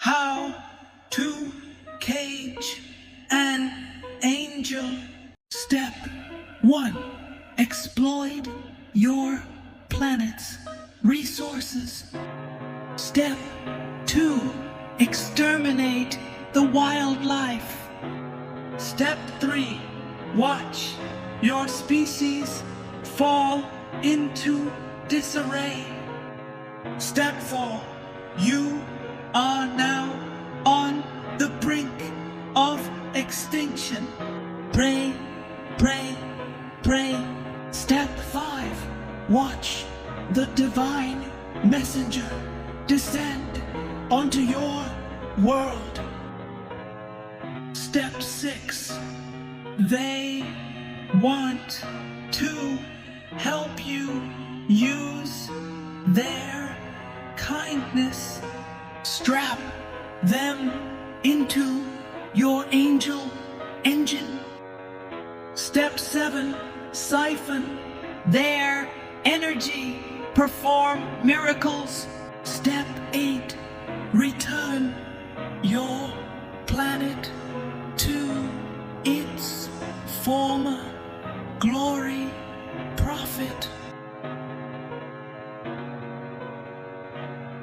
How to cage an angel. Step 1. Exploit your planet's resources. Step 2. Exterminate the wildlife. Step 3. Watch your species fall into disarray. Step 4. You are now on the brink of extinction. Pray, pray, pray. Step 5. Watch the divine messenger descend onto your world. Step 6. They want to help you use their kindness. Strap them into your angel engine. Step 7. Siphon their energy. Perform miracles. Step 8. Return your planet to its former glory. Profit